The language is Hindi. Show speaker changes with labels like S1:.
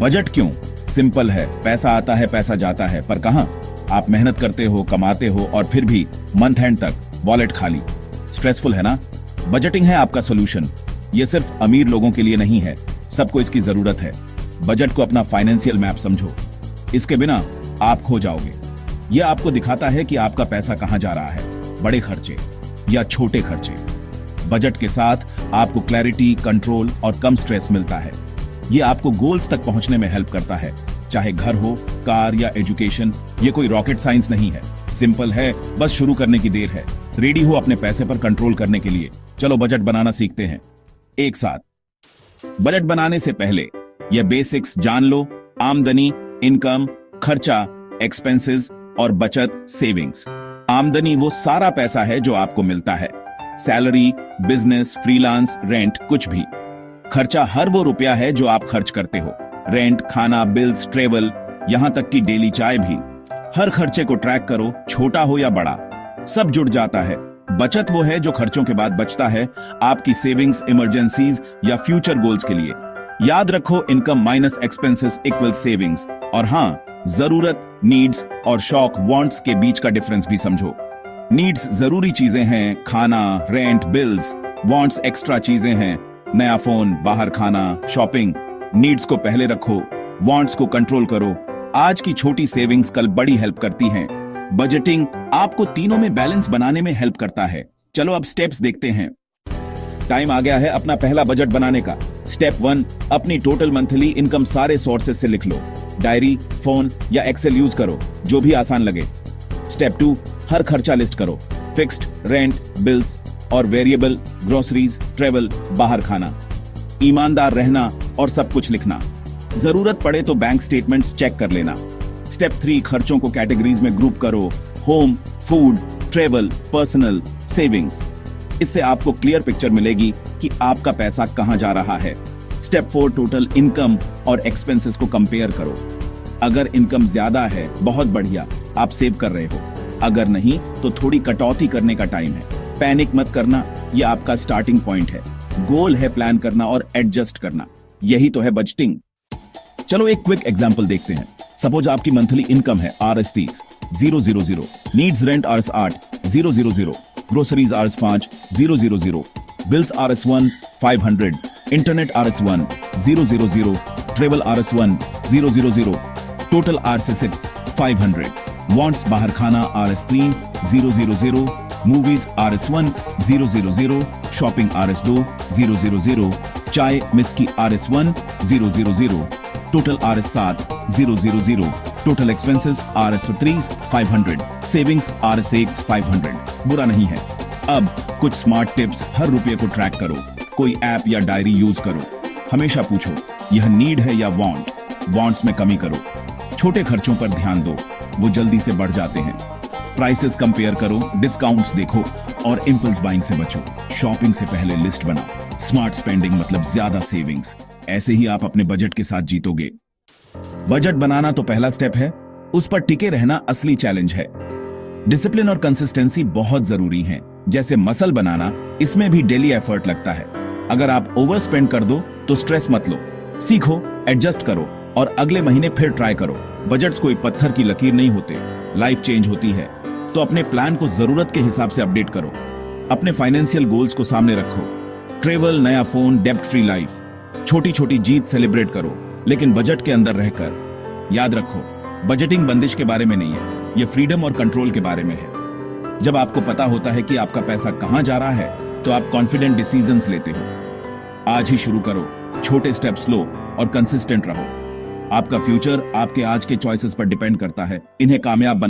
S1: बजट क्यों? सिंपल है, पैसा आता है पैसा जाता है, पर कहां? आप मेहनत करते हो, कमाते हो और फिर भी मंथ एंड तक वॉलेट खाली। स्ट्रेसफुल है ना? बजटिंग है आपका सॉल्यूशन। ये सिर्फ अमीर लोगों के लिए नहीं है, सबको इसकी जरूरत है। बजट को अपना फाइनेंशियल मैप समझो, इसके बिना आप खो जाओगे। यह आपको दिखाता है कि आपका पैसा कहां जा रहा है, बड़े खर्चे या छोटे खर्चे। बजट के साथ आपको क्लैरिटी, कंट्रोल और कम स्ट्रेस मिलता है। यह आपको गोल्स तक पहुंचने में हेल्प करता है, चाहे घर हो, कार या एजुकेशन। ये कोई रॉकेट साइंस नहीं है, सिंपल है, बस शुरू करने की देर है। रेडी हो अपने पैसे पर कंट्रोल करने के लिए? चलो बजट बनाना सीखते हैं एक साथ। बजट बनाने से पहले यह बेसिक्स जान लो। आमदनी, इनकम, खर्चा, एक्सपेंसेस और बचत, सेविंग्स। आमदनी वो सारा पैसा है जो आपको मिलता है, सैलरी, बिजनेस, फ्रीलांस, रेंट, कुछ भी। खर्चा हर वो रुपया है जो आप खर्च करते हो, रेंट, खाना, बिल्स, ट्रेवल, यहां तक कि डेली चाय भी। हर खर्चे को ट्रैक करो, छोटा हो या बड़ा, सब जुड़ जाता है। बचत वो है जो खर्चों के बाद बचता है, आपकी सेविंग्स, इमरजेंसीज या फ्यूचर गोल्स के लिए। याद रखो, income minus expenses equal savings. और हां, जरूरत, नीड्स और शौक, वांट्स के बीच का डिफरेंस भी समझो। नीड्स जरूरी चीजें हैं, खाना, रेंट, बिल्स। वांट्स एक्स्ट्रा चीजें हैं, नया फोन, बाहर खाना, शॉपिंग। नीड्स को पहले रखो, वांट्स को कंट्रोल करो। आज की छोटी सेविंग्स कल बड़ी हेल्प करती हैं। बजटिंग आपको तीनों में बैलेंस बनाने में हेल्प करता है। चलो अब स्टेप्स देखते हैं। टाइम आ गया है अपना पहला बजट बनाने का। स्टेप 1, अपनी टोटल मंथली इनकम सारे सोर्सेस से लिख लो। डायरी, फोन या एक्सेल यूज करो, जो भी आसान लगे। स्टेप 2, हर खर्चा लिस्ट करो। फिक्स्ड, रेंट, बिल्स और वेरिएबल, ग्रोसरीज, ट्रेवल, बाहर खाना। ईमानदार रहना और सब कुछ लिखना। जरूरत पड़े तो बैंक स्टेटमेंट्स चेक कर लेना। स्टेप 3, खर्चों को कैटेगरीज में ग्रुप करो। Home, food, travel, personal, savings. इससे आपको क्लियर पिक्चर मिलेगी कि आपका पैसा कहां जा रहा है। स्टेप 4, टोटल इनकम और एक्सपेंसेस को कंपेयर करो। अगर इनकम ज्यादा है, बहुत बढ़िया, आप सेव कर रहे हो। अगर नहीं तो थोड़ी कटौती करने का टाइम है। पैनिक मत करना, यह आपका स्टार्टिंग पॉइंट है। गोल है प्लान करना और एडजस्ट करना, यही तो है बजटिंग। चलो एक क्विक एग्जांपल देखते हैं। सपोज आपकी मंथली इनकम है Rs 30, 000, needs rent Rs 8, 000, groceries Rs 5, 000, bills Rs 1, 500, internet Rs 1, 000, travel Rs 1, 000, total Rs 500, wants बाहर खाना Rs 3, 000, movies Rs 1, 000, shopping Rs 2, 000, चाय मिस्की Rs 1, 000, total Rs 7, 000, total expenses Rs 3, 500, savings Rs 8, 500। बुरा नहीं है। अब कुछ स्मार्ट टिप्स, हर रुपये को ट्रैक करो। कोई ऐप या डायरी यूज करो। हमेशा पूछो, यह नीड है या वांट? वांट्स में कमी करो। छोटे खर्चों पर ध्यान दो, वो जल्दी से बढ़ जाते हैं। प्राइसेस कंपेयर करो, डिस्काउंट्स देखो और इंपल्स बाइंग से बचो। शॉपिंग से पहले लिस्ट बनाओ। स्मार्ट स्पेंडिंग मतलब ज्यादा सेविंग्स। ऐसे ही आप अपने बजट के साथ जीतोगे। बजट बनाना तो पहला स्टेप है, उस पर टिके रहना असली चैलेंज है। डिसिप्लिन और कंसिस्टेंसी बहुत जरूरी हैं। जैसे मसल बनाना, इसमें भी डेली एफर्ट लगता है। अगर आप ओवर स्पेंड कर दो तो स्ट्रेस मत लो, सीखो, एडजस्ट करो और अगले महीने फिर ट्राई करो। बजट्स कोई पत्थर की लकीर नहीं होते, लाइफ चेंज होती है। तो अपने प्लान को जरूरत के हिसाब से अपडेट करो। अपने फाइनेंशियल गोल्स को सामने रखो। ट्रेवल, नया फोन, डेब्ट फ्री लाइफ। छोटी छोटी जीत सेलिब्रेट करो, लेकिन बजट के अंदर रहकर। याद रखो, बजटिंग बंदिश के बारे में नहीं है, यह फ्रीडम और कंट्रोल के बारे में है। जब आपको पता होता है कि आपका पैसा कहां जा रहा है, तो आप कॉन्फिडेंट डिसीजंस लेते हो। आज ही शुरू करो, छोटे स्टेप्स लो और कंसिस्टेंट रहो। आपका फ्यूचर आपके आज के चॉइसेस पर डिपेंड करता है। इन्हें कामयाब